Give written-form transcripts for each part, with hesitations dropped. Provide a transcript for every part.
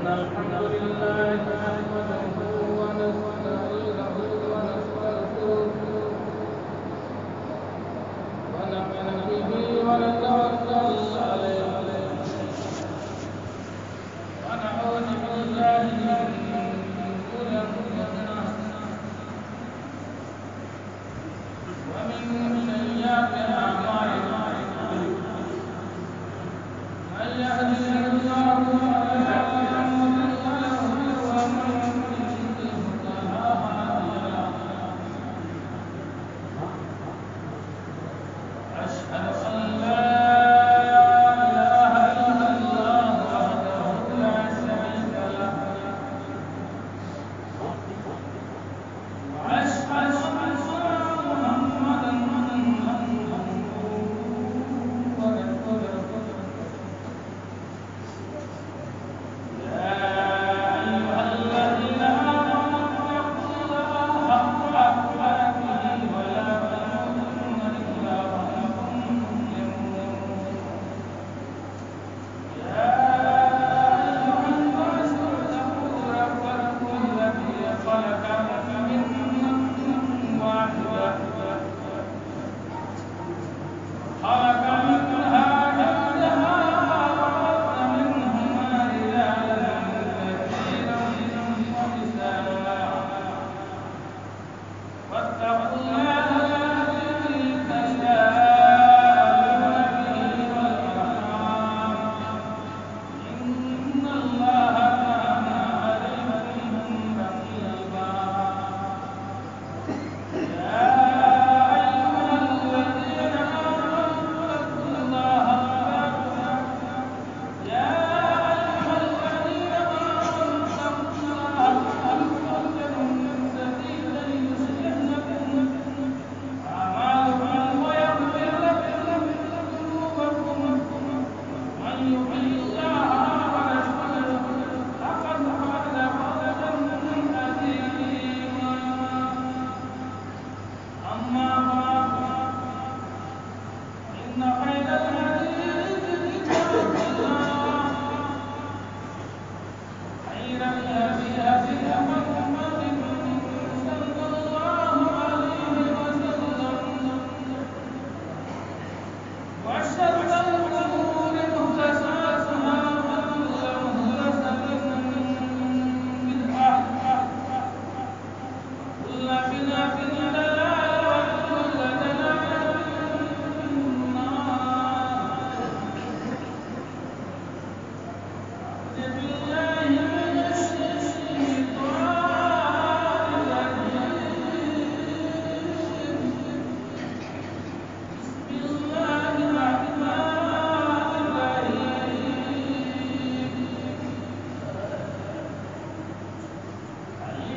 الحمد لله نحمده ونستعينه ونستغفره ونؤمن به ونتوكل عليه ونعوذ بالله من شرور أنفسنا ومن سيئات أعمالنا من يهده الله فلا مضل له ومن يضلل فلا هادي له أشهد أن لا إله إلا الله وحده لا شريك له وأشهد أن محمدا عبده ورسوله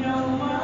اللهم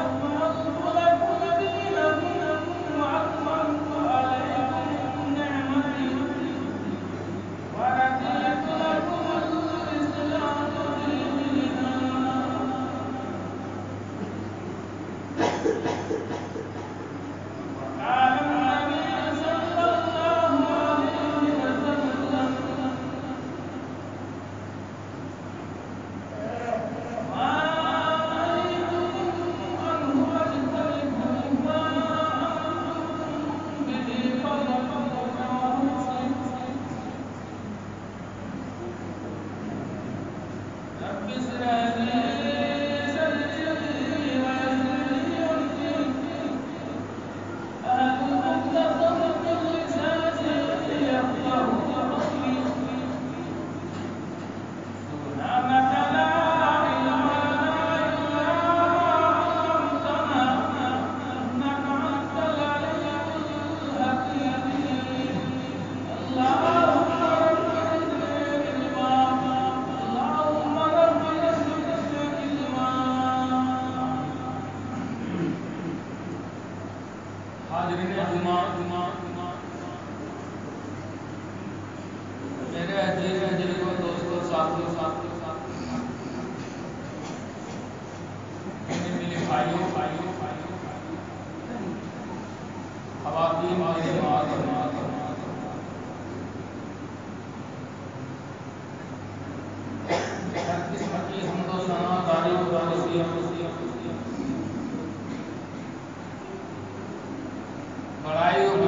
بڑائی اور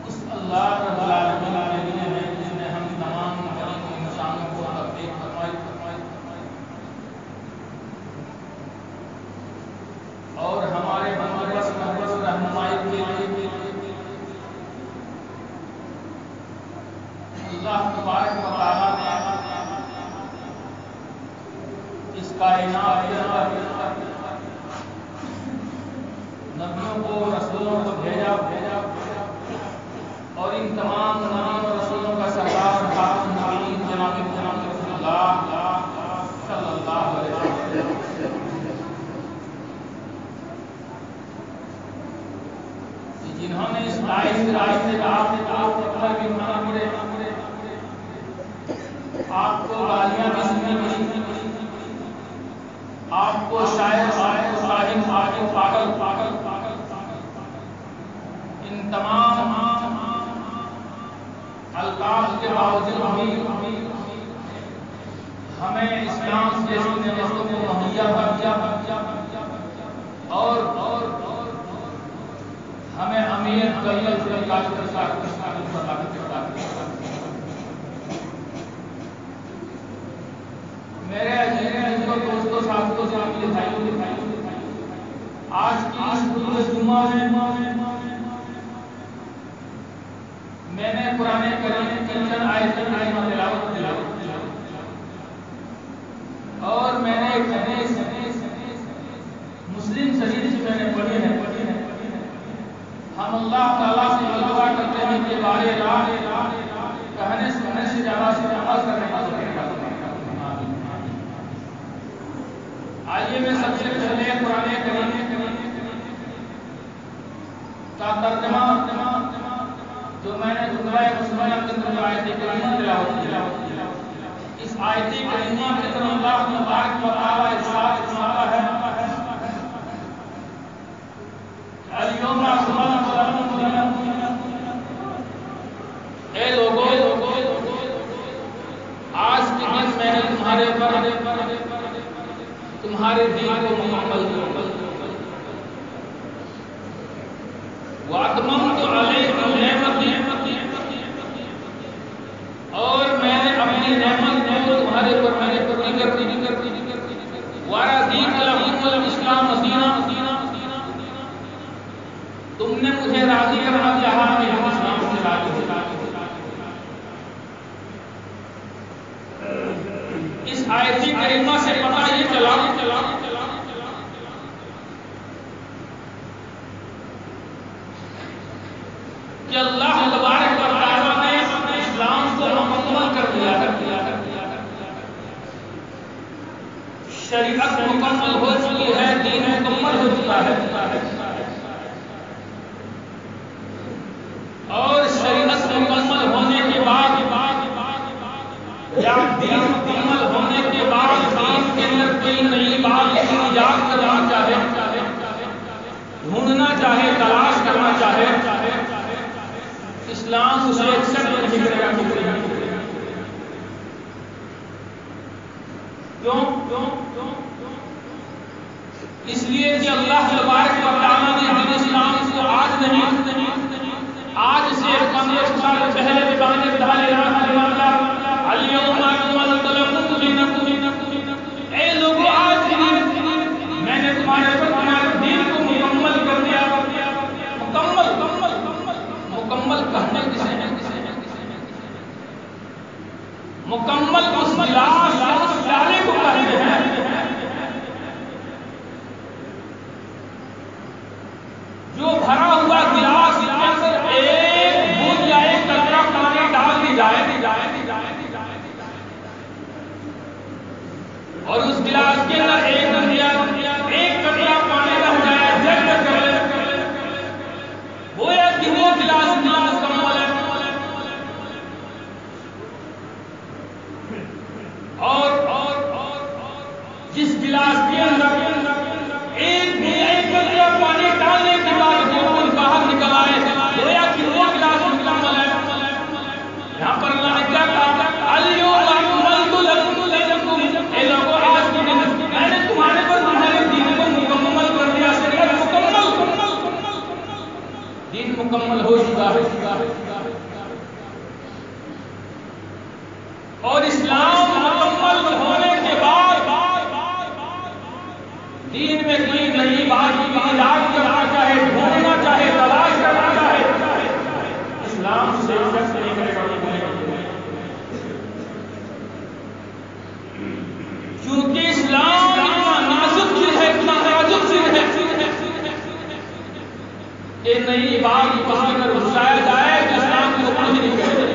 اس اللہ رب العالمین کے لیے ہے جس نے ہم تمام انسانوں کو توفیق فرمائی اور ہمارے بندوبست رہنمائی کے لیے اللہ تبارک و تعالیٰ نے اس کائنات کے اندر نبیوں کو رسولوں کو بھیجا اور ان تمام نبیوں اور رسولوں کا سردار خاتم النبیین جناب رسول اللہ صلی اللہ علیہ وسلم جنہوں نے اس راستے آپ کو گالیاں بھی سنی آپ کو شاعر پاگل ان تمام القاب کے باوجود بھی ہمیں اسلام جیسی نعمتوں کو مہیا کیا اور ہمیں امیر غریب سے کافر میرے عزیزوں دوستوں ساتھیوں سے آج کی اس خطبہ جمعہ میں نے قرآن کریم کی چند آیتیں تلاوت اور میں نے مسلم شریف سے میں نے پڑھی ہے ہم اللہ تعالیٰ سے دعا کرتے ہیں کہ بارے کہنے سننے سے زیادہ سے عمل کرنے کا آئیے میں سب سے پہلے قرآن کریم کا ترجمہ جو میں نے خطبہ مسلمہ کے اندر آیت کریمہ تلاوت کیا اس آیت کریمہ کے اندر اللہ تبارک و تعالیٰ ارشاد فرماتا ہے اليوم اے لوگوں آج کے دن میں نے تمہارے دین کو مکمل کیا وَأَتْمَمْتُ عَلَيْكُمْ نِعْمَتِي اور میں نے اپنی نعمت کو تمہارے پر پوری کر دی وَرَضِيتُ لَكُمُ الْإِسْلَامَ دِينًا تم نے مجھے راضی کرنا چاہا کہ ہم اسلام سے راضی ہو اس آیت کریمہ سے پتہ یہ چلا کہ اللہ تبارک و تعالیٰ نے اسلام کو مکمل کر دیا شریعت مکمل ہو چکی ہے دین مکمل ہو چکا ہے اور شریعت مکمل ہونے کے بعد یا دین مکمل ہونے کے بعد دین کے اندر کوئی نئی بات ایجاد کرنا چاہے ڈھونڈنا چاہے تلاش کرنا چاہے اسلام اسے ایکسپٹ نہیں کرے گا کیوں اس لیے کہ اللہ تبارک و تعالیٰ نے دین اسلام کو آج نہیں آج سے 500 سال پہلے بتانے اے لوگوں آج میں نے تمہارے دین کو مکمل کر دیا مکمل کہنے کسے ہیں مکمل اس پیالے کو کہتے ہیں جو بھرا ہوا گلاس کے اندر ایک بوند یا ایک قطرہ پانی ڈال دی جائے اور اس گلاس کے اندر ایک قطرہ پانی رہ جائے جلد کر لے گویا کہ وہ گلاس مکمل ہے اور جس گلاس کے اندر ایک قطرہ پانی ڈالنے کے بعد جو باہر نکل آئے گویا کہ وہ گلاس مکمل ہے یہاں پر اللہ نے کیا کہا اليوم اکملت لکم اور اسلام مکمل ہونے کے بعد دین میں کوئی نئی بات کی ایجاد کرنا چاہے، ڈھونڈنا چاہے، تلاش کرنا چاہے، اسلام سے شخص نہیں کرے گا، کیونکہ اسلام اتنا نازک چیز ہے، اتنا نازک چیز ہے کہ نئی بات کہا کر بتایا جائے کہ اسلام کو قبول نہیں کرے گا۔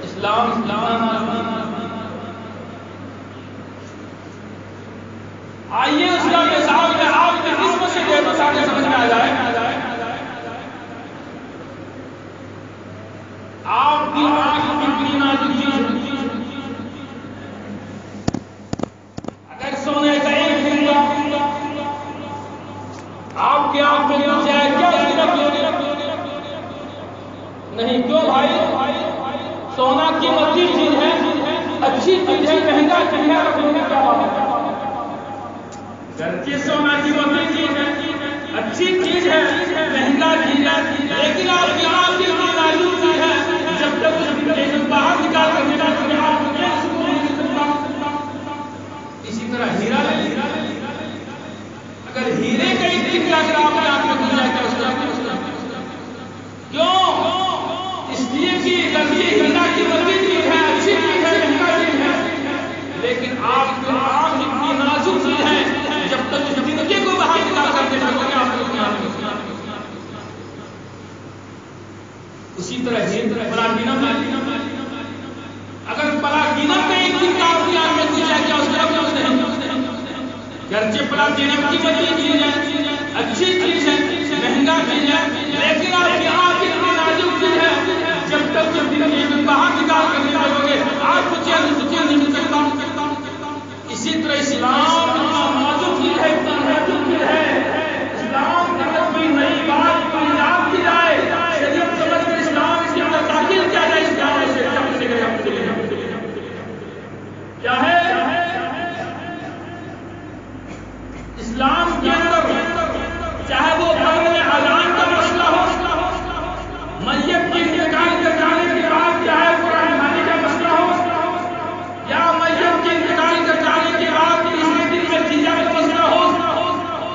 اسلام آئیے اس کا مثال میں آپ کے جسم سے دے تو تاکہ سمجھ میں آ جائے۔ آپ کی آنکھ کتنی نازک چیز، اگر سونے کا ایک ٹکڑا آپ کی آنکھ میں گر جائے کیا اس کی نہیں؟ کیوں بھائی؟ سونا قیمتی چیز ہے، اچھی چیز ہے، مہنگا چیز ہے، رکھنے میں کیا بات ہے؟ سونا قیمتی چیز ہے، اچھی چیز ہے، مہنگا چیز ہے، لیکن آپ کی آنکھ اتنی نازک چیز ہے، جب تک اس باہر نکال کر دینا تو آپ کو کیا سکون نہیں سکتا۔ اسی طرح ہیرا ہے، اگر ہیرے کا ایک ٹکڑا اگر آپ کی آنکھ میں گر جائے کیا اس کا کیوں؟ اس لیے کہ ہیرا قیمتی چیز ہے، اچھی چیز ہے، مہنگا چیز ہے، لیکن آپ کی آنکھ اتنی نازک چیز ہے، جب تک اس زندگی کو باہر نکال کر دے سکتے ہیں آپ کو۔ اسی طرح پلاٹینم اگر پلاٹینم کا ایک ٹکڑا آپ کی آنکھ میں گر جائے کیا اس کا کچھ نہیں؟ گرچہ پلاٹینم قیمتی چیز ہے، اچھی چیز ہے، مہنگا چیز ہے، لیکن آپ کی آنکھ اتنی نازک چیز ہے، جب تک زندگی میں باہر نکال کر دے سکتے ہیں آپ کو چین نہیں مل سکتا۔ اسی طرح اسلام اتنا نازک چیز ہے، اتنا نازک چیز ہے، اسلام اگر کوئی نئی بات کو ایجاد کی جائے، شریعت سمجھ کر اسلام اس کے اندر داخل کیا جائے، اس جانے سے کیا ہے؟ اسلام کے اندر چاہے وہ پڑھنے اذان کا مسئلہ ہو، میت کی انتقال کر جانے کے بعد چاہے قرآن خوانی کا مسئلہ ہو، یا میت کی انتقال کر جانے کے بعد تیسرے دن میں جزیہ کا مسئلہ ہو،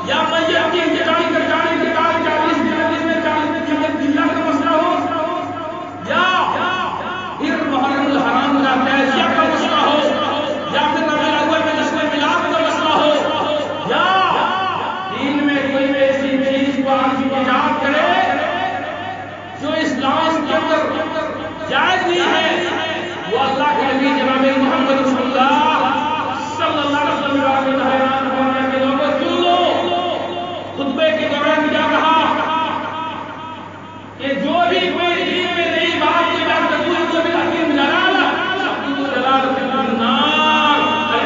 یا میت کی انتقال کر جانے کے بعد 40 دن میں 40 دن میں جزیہ کا مسئلہ ہو، یا پھر محرم الحرام کا تعزیہ کا مسئلہ ہو، یا پھر ربیع الاول میں جشن میلاد کا مسئلہ ہو، یا دین میں کوئی ایسی چیز کو آپ ایجاد کرے جو اسلام کے اندر جائز نہیں ہے، وہ اللہ کے نبی جناب محمد رسول اللہ صلی اللہ علیہ وسلم کا حیران ہونے کے لوگوں سن لو، خطبے کے دوران کیا کہا کہ جو بھی کوئی دین میں نئی بات کی بات کرتی ہے تو بالحقیق جلالہ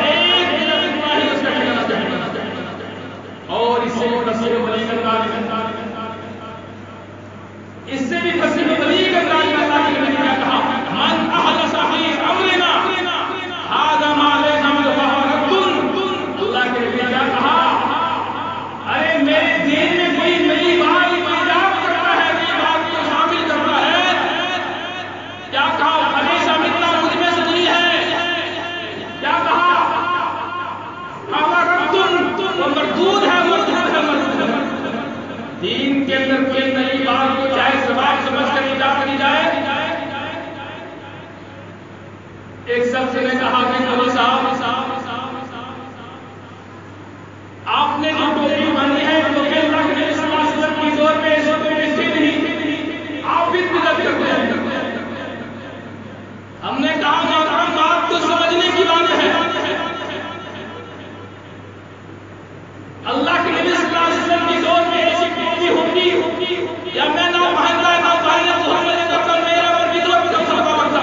ایک منٹ اتنا ہی اس کا ٹھکانا چاہیے، اور اس سے تصویر بلی اس سے بھی تصویر بلی کا اللہ کے نبی کیا کہا، من احدث فی امرنا ھذا ما لیس منہ فہو رد۔ اللہ کے نبی کیا کہا، ارے میرے دین میں کوئی نئی بات کو ایجاد کرتا ہے، نئی بات کو شامل کرتا ہے، کیا کہا ہمیشہ ملنا مجھ میں سے نہیں ہے، کیا کہا فہو رد، وہ مردود ہے، مردود ہے، مردود ہے۔ دین کے اندر کوئی نئی بات کو چاہے سباب سمجھ کر ایجاد کی جائے۔ ایک شخص نے کہا کہ چلو صاحب آپ نے جو ٹوپی باندھی ہے تو کہ اللہ کے نبی صلی اللہ علیہ وسلم کی دور میں ایسی کوئی ملتی نہیں، آپ بھی بدعت کرتے ہیں۔ ہم نے کہا محترم بات تو سمجھنے کی بات ہے، اللہ کے نبی صلی اللہ علیہ وسلم کی دور میں ایسی ٹوپی ہوتی یا میں نہ پہنتا نہ پہنتا تو ہم نے تو میرا پر بدعت کا سبب بنتا،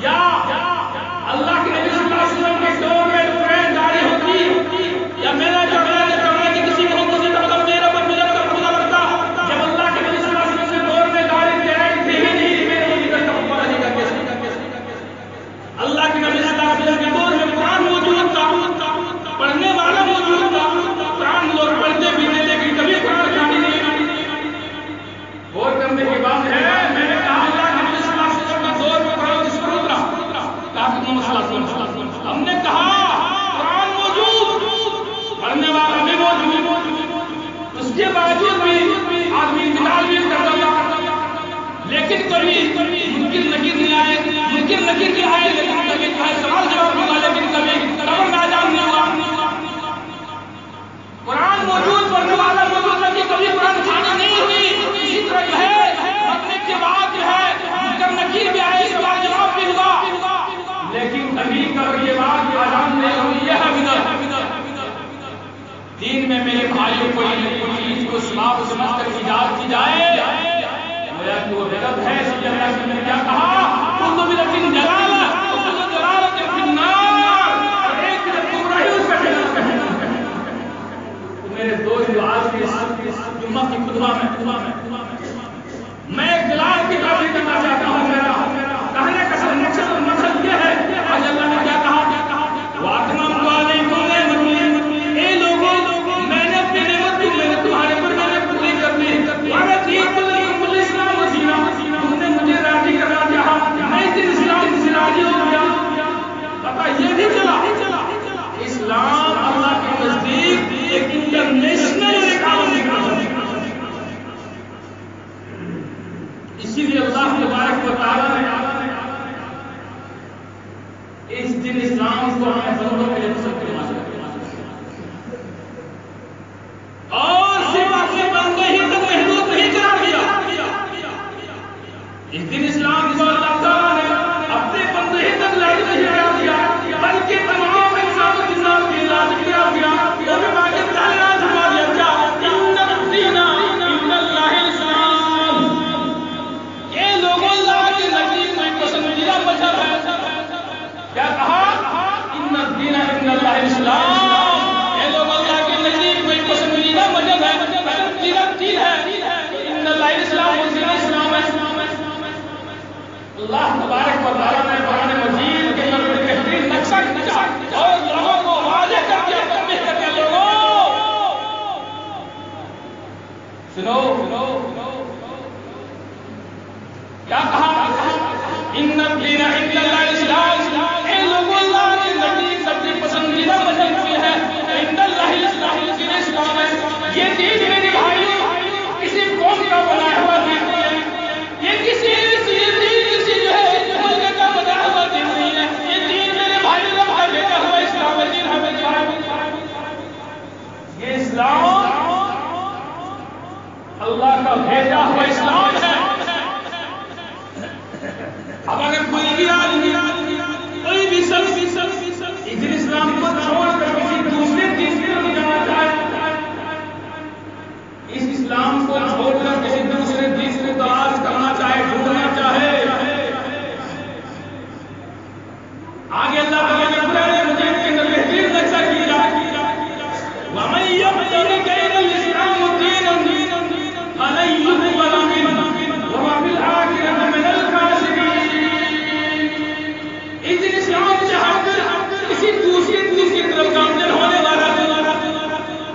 یا اللہ کے لیکن کبھی منکر نکیر نہیں آئے، منکر نکیر نہیں آئے، لیکن کبھی جو ہے سوال جواب نہیں ہوا، لیکن کبھی قبر میں آزاد نہیں ہوا۔ قرآن موجود، پڑھنے والا موجود، لیکن کبھی قرآن کھانی نہیں ہوئی۔ اسی طرح جو ہے مرنے کے بعد جو ہے منکر نکیر بھی آئے، سوال جواب بھی ہوا، لیکن کبھی قبر کے بعد آزاد نہیں ہوئی۔ یہ ہے بدعت۔ دین میں میرے بھائیوں کوئی چیز کو ثواب سمجھ کر ایجاد کی جائے، میرا کہ وہ بدعت ہے۔ اس لیے اللہ نے کیا کہا، کل بدعت ضلالہ وکل ضلالۃ فی النار، اور ایک بدعت گمراہی، اس کا ٹھکانہ جہنم ہے۔ میرے دوست جو آج کے جمعہ کی خطبہ میں ایک دلال کی تعریف کرنا چاہتا ہوں۔ میرا کہنے کا مقصد اور مقصد یہ ہے، آج اللہ نے کیا کہا، وَأَتْمَمْتُ عَلَيْكُمْ نِعْمَتِي، اے لوگوں میں نے اپنی نعمت کو میں نے تمہارے پر میں نے پوری کر دی، وَرَضِيتُ لَكُمُ الْإِسْلَامَ دِينًا، تم نے مجھے راضی کرنا چاہا، میں اس دن اسلام سے راضی ہو گیا۔ پتہ یہ بھی چلا اسلام اللہ کے نزدیک ایک انٹرنیشنل اکانومی کا ہے۔ اسی لیے اللہ تبارک و تعالیٰ نے اس دن اسلام کو اپنے بندوں کے لیے پسند کرنا اور صرف اپنے بندے ہی تک محدود نہیں قرار دیا۔ اس دن اسلام کو اللہ تعالیٰ نے اپنے بندے ہی تک محدود نہیں قرار دیا، بلکہ تمام انسانوں کے ساتھ بھی لازم قرار دیا۔ وہ بھی واجب تعلیمات فرما دیا، کیا ان الدین عند اللہ الاسلام، یہ لوگوں اللہ کے نزدیک کوئی پسندیدہ مذہب ہے۔ کیا کہا، ان الدین عند اللہ الاسلام، یہ لوگ اللہ کے نزدیک کوئی پسندیدہ مذہب ہے، پسندیدہ دین ہے۔ ان اللہ الاسلام، وہ دین اسلام ہے۔ اللہ تبارک و تعالیٰ نے قرآن مجید کے اندر بڑی بہترین نقشہ کھینچا اور لوگوں کو واضح کر دیا، تنبیہ کر دیا، لوگوں سنو کیا کہا، ان الدین عند اللہ الاسلام، اے لوگوں اللہ کے نزدیک سب سے پسندیدہ مذہب یہ ہے، عند اللہ الاسلام، دین اسلام ہے۔ یہ دین میرے بھائیوں کسی قوم کا بنایا ہوا دین نہیں ہے، یہ کسی جو ہے ملک کا بنایا ہوا دین نہیں ہے، یہ دین میرے بھائیوں رب کا بھیجا ہوا اسلام ہے۔ دین ہمیں یہ اسلام اللہ کا بھیجا ہوا اسلام ہے۔ اب اگر کوئی بھی آدمی کوئی بھی شخص اس دن اسلام کو چھوڑ کر کسی دوسرے دین کی طرف جانا چاہے، اس اسلام کو چھوڑ کر کسی دوسرے دین کو تلاش کرنا چاہے، ڈھونڈنا چاہے، آگے اللہ تعالیٰ نے قرآن مجید کے اندر بہترین نقشہ کیا، وَمَن يَبْتَغِ غَيْرَ الْإِسْلَامِ دِينًا فَلَن يُقْبَلَ مِنْهُ وَهُوَ فِي الْآخِرَةِ مِنَ الْخَاسِرِينَ۔ اس دن اسلام سے ہٹ کر کسی دوسری دین کی طرف گامزن ہونے والا،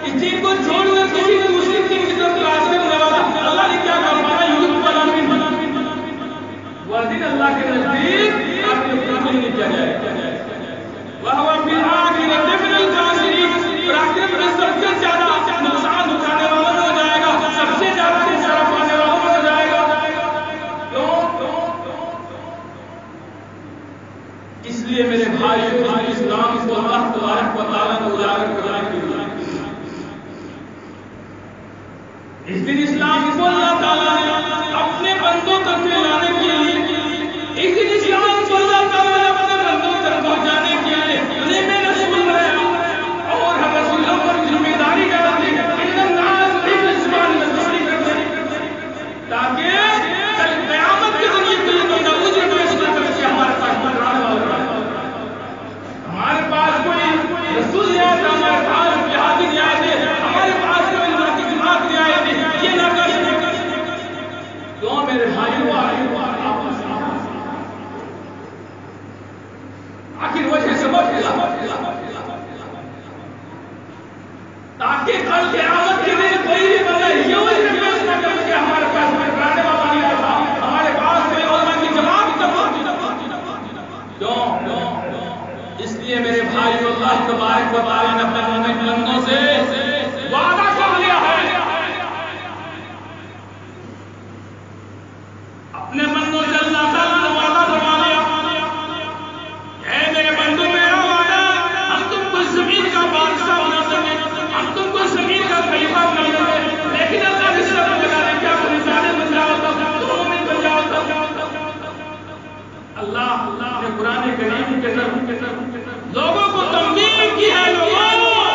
اس دین کو چھوڑ کر کسی دوسری دین کی طرف تلاش کرنے والا، اللہ نے کیا فرمایا، یقبل منہ، وہ دن اللہ کے نزدیک آپ کو قبول نہیں کیا جائے گا، وَهُوَ فِي الْآخِرَةِ مِنَ الْخَاسِرِينَ، اور آخرت میں سب سے زیادہ نقصان اٹھانے والوں میں ہو جائے گا، سب سے زیادہ خسارہ پانے والوں میں ہو جائے گا۔ اس لیے میرے بھائیوں اسلام کو اللہ تبارک و تعالیٰ نے اجاگر کرنے کے لیے اس دن اسلام کو اللہ تعالیٰ نے اپنے بندوں تک لانے کے لیے، اس دن اسلام کو اللہ تعالیٰ نے اپنے بندوں تک پہنچانے کے لیے نعمت رسول بنایا اور ہم رسولوں پر ذمہ داری ڈال دی، ان الناس بالاسلام تصدیق کرتے، تاکہ کل قیامت کے دن یہ کوئی بندہ اجر پیش نہ کرے کہ ہمارے پاس بنانے والا ہے، ہمارے پاس کوئی رسول نہیں آتا، ہمارے پاس جہادی نہیں آئے، ہمارے پاس کوئی اللہ کی جماعت نہیں آئے، یہ نہ کر کیوں میرے بھائیوں آخر وجہ سمجھ تاکہ کل قیامت کے دن کوئی بھی بندہ یہ وجہ پیش نہ کر کہ ہمارے پاس کوئی بنانے والا نہیں آتا، ہمارے پاس کوئی علماء کی جماعت کیوں؟ اس لیے میرے بھائیو اللہ تبارک و تعالیٰ نے اپنے مومن بندوں سے وعدہ کر لیا ہے، اپنے اللہ نے قرآن کریم کے اندر لوگوں کو تنبیہ کی ہے. لوگوں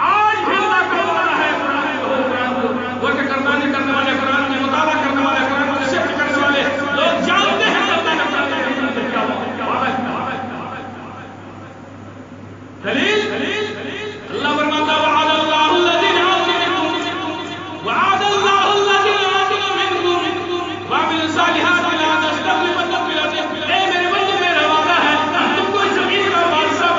آج بھی اللہ کا وعدہ ہے قرآن کو ورک کرنے والے قرآن میں مطالعہ کرنے والے قرآن کو شفٹ کرنے والے لوگ جانتے ہیں کہ اللہ کا دلیل اللہ فرماتا وعد اللہ الذین آمنوا منکم وعد اللہ الذین آمنوا منکم وعملوا الصالحات لا تستخلفنهم فی الارض. اے میرے بندے میرا وعدہ ہے تم کو زمین کا بادشاہ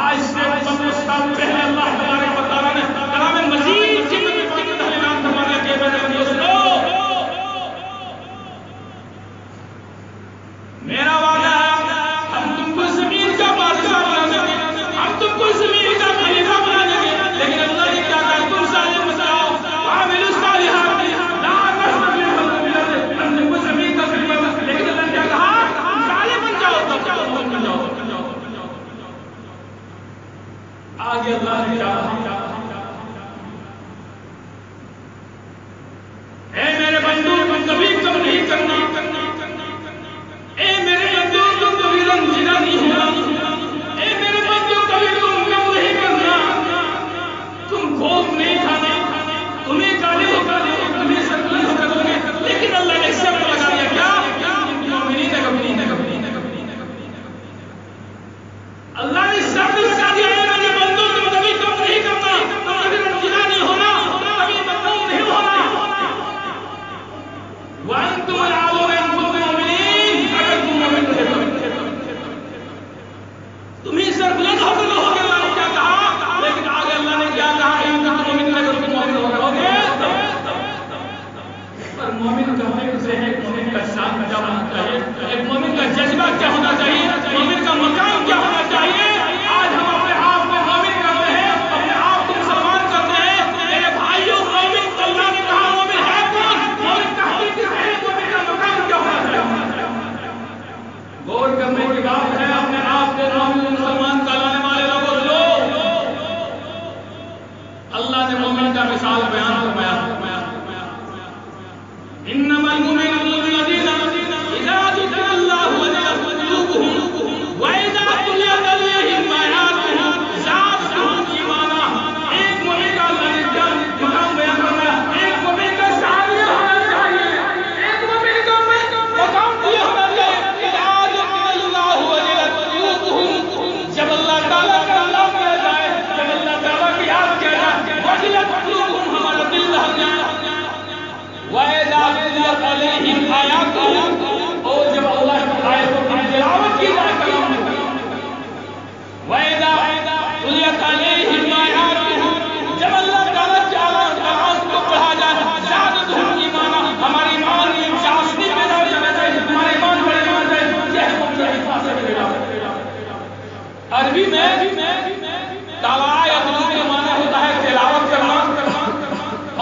آج سے 500 سال پہلے اللہ تبارک و تعالیٰ نے کلام مجید جن میں پاک تعلیمات فرمایا کہ میرے دوستو میرا وعدہ ہے ہم تم کو زمین کا بادشاہ بنا دیں گے, ہم تم کو زمین کا خلیفہ بنا دیں گے. لیکن اللہ نے کیا کہا تم صالح بن جاؤ وعملوا الصالحات لا تستخلفنهم فی الارض. ہم تم کو زمین کا خلیفہ بنا, لیکن اللہ نے کیا کہا تم صالح بن جاؤ تب بن جاؤ. آگے اللہ نے کہا اے میرے بندو تم کبھی کم نہیں کرنا, اے میرے بندو تم کبھی رنجیدہ نہیں ہونا, اے میرے بندو کبھی تم کم نہیں کرنا, تم خوف نہیں کھانا, تمہیں کالے ہو تمہیں سرکل ہو کر گے. لیکن اللہ نے شرط لگا دیا کیا مومنین اللہ نے شرط لگا دیا میرے بندو تم کبھی کم نہیں کرنا, تم کبھی رنجیدہ نہیں ہونا, کبھی مغموم نہیں ہونا. وانتم العالون ان کنتم مؤمنین, اگر تم مومن رہے تمہیں سربلند ہو کر ہوگے. اللہ نے کیا کہا, لیکن آگے اللہ نے کیا کہا ان کنتم مؤمنین اگر تم مومن ہو گے. پر مومن کہنے سے ایک مومن کا شان کیا ہونا چاہیے, ایک مومن کا جذبہ کیا ہونا چاہیے, مومن کا مقام کیا ہونا چاہیے. آج ہم اپنے آپ کو مومن کرتے ہیں, اپنے آپ کو مسلمان کرتے ہیں. میرے بھائیوں مومن اللہ نے کہا مومن ہے کون, مومن کا حقیقی ہے, مومن کا مقام کیا ہونا چاہیے. غور کرنے کی بات ہے اپنے آپ کو مومن مسلمان کہلانے والے لوگوں لو. اللہ نے مومن کا مثال بیان فرمایا انما المؤمنون الذين اذا ذكر الله وجلت قلوبهم واذا تليت عليهم آياته زادتهم ایمانا. ایک مومن کا اللہ نے کیا مقام بیان فرمایا, ایک مومن کا شان یہ ہونا چاہیے, ایک مومن کا مقام یہ ہونا چاہیے اذا ذكر الله وجلت قلوبهم, جب اللہ تعالیٰ کا نام لیا جائے, جب اللہ تعالیٰ کی یاد کیا جائے, وجلت قلوبهم ہمارا دل لہر جائے. وَإِذَا تُلِيَتْ عَلَيْهِمْ آيَاتُهُ, اور جب اللہ کی آیتوں کی تلاوت کی جائے کلام میں. وَإِذَا تُلِيَتْ عَلَيْهِمْ آيَاتُهُ, جب اللہ تعالیٰ کی آیات کو پڑھا جائے زادتهم ایمانا, ہمارے ایمان میں چاشنی پیدا ہو جائے, ہمارے ایمان بڑھنے لگ جائے. یہ ہے مومن کا خاص. عربی میں تلا یتلو کے معنی ہوتا ہے تلاوت کرنا,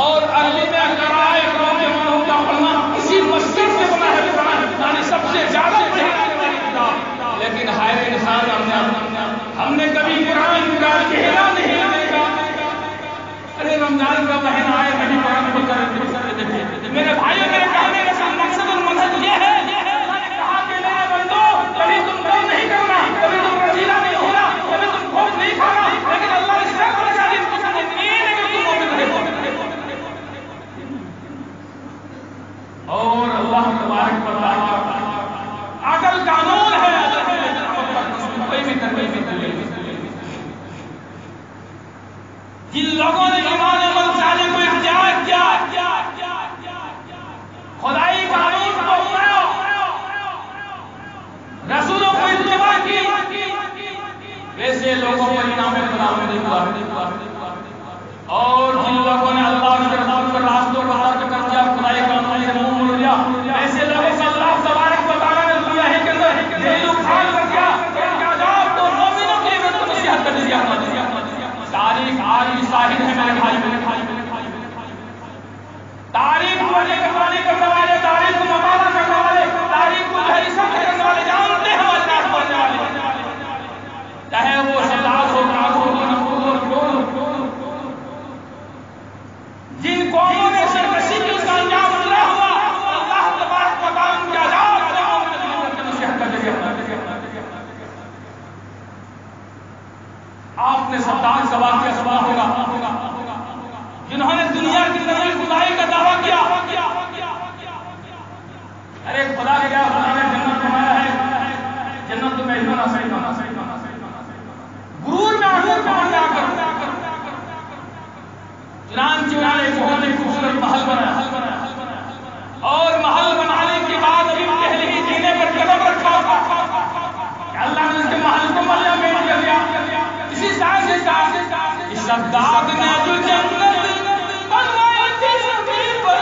اور عربی میں قراءہ اقرام کے معنی ہوتا ہے پڑھنا. اسی مسجد سے بنا ہے قرآن, یعنی سب سے زیادہ پڑھی جانے والی کتاب. لیکن ہائے انسان ہم نے کبھی قرآن کا چہرہ نہیں دیکھا. ارے رمضان کا مہینہ آئے کبھی قرآن کو کریں. میرے بھائیوں میرے کہنے کا مقصد اور منصب یہ ہے, اللہ نے کہا کہ میرے بندو کبھی تم کم نہیں کرنا, کبھی تم رسیدہ نہیں ہونا, کبھی تم خوف نہیں کھانا. لیکن اللہ نے شرط لگا دی تم مومن رہے. اور اللہ تبارک و تعالیٰ عقل قانون ہے, کوئی بھی جن لوگوں نے ایمان عمل صالح کو اختیار کیا, خدائی قانون کو اپنایا, رسولوں کو اتباع کی, ویسے لوگوں کو انعام برآمد ہوا. اور جن لوگوں نے اللہ کے رسول کے راستوں کو ترک کر دیا, خدائی قانون سے منہ موڑ لیا, ایسے لوگوں سے اللہ تبارک و تعالیٰ نے دنیا ہی کے اندر جیل اکھاڑ کر دیا. ان کا عذاب تو مومنوں کے لیے تو نصیحت کر دیا. تاریخ آج بھی شاہد ہے میرے بھائی, تاریخ کو نگرانی کرنے والے, تاریخ کو مطالعہ کرنے والے, تاریخ کو ریسرچ کرنے والے جانتے ہیں ہمارے پاس پڑھنے والے, چاہے وہ شہزاد ہو, ارے خدا کیا خدا نے جنت بنایا ہے، جنت تو میں بنا صحیح بنا غرور میں آخر پہنچ جا کر چنانچہ انہوں نے ایک بہت ہی خوبصورت محل بنایا، اور محل بنانے کے بعد ابھی پہلے ہی سینے پر قدم رکھا تھا کہ اللہ نے اس کے محل کو ملیا میں کر دیا۔ اسی ساتھ سے اس شداد نے جو جنت بنوائی تھی زمین پر،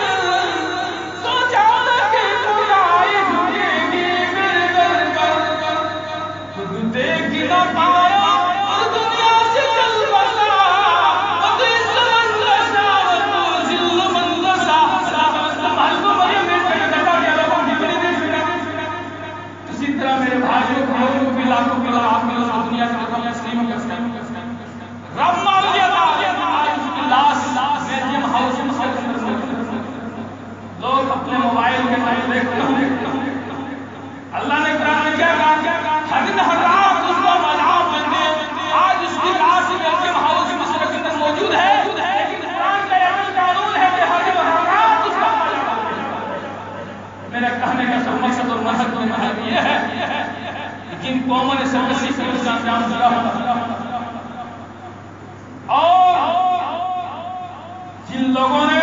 سوچا نہ کہ برائی جھکے گی پھر در پر، خود دیکھ نہ پایا اور دنیا سے چل بسا، عزیز منگسا تو ذل منگسا۔ محل کو ملیا میں کر دیا کہ لوگوں کی بڑی دیر اسی طرح میرے بھائیوں کو بھی لاکھوں کی آپ میں دنیا کے رقم تسلیم کر سکتے رب مالیا لاس میوزیم ہاؤس لوگ اپنے موبائل کے ساتھ دیکھتے ہیں۔ اللہ نے قرآن کیا کہا، حد حرام اس کو مذہب بننے، آج اس کی لاس میوزیم ہاؤس مصر کے اندر موجود ہے، لیکن قرآن کا یہ قانون ہے کہ حد حرام اس کا میرا کہنے کا سب مقصد اور مقصد یہ ہے جن قوموں نے سرکشی سے اس کا انجام دیا اور جن لوگوں نے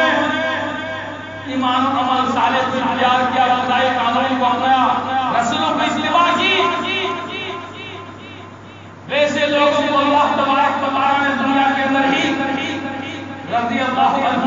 ایمان و عمل صالح کو اختیار کیا، خدائی قانون کو اپنایا، رسولوں کی اتباع کی، ویسے لوگوں کو اللہ تبارک و تعالیٰ نے دنیا کے اندر ہی رضی اللہ عنہ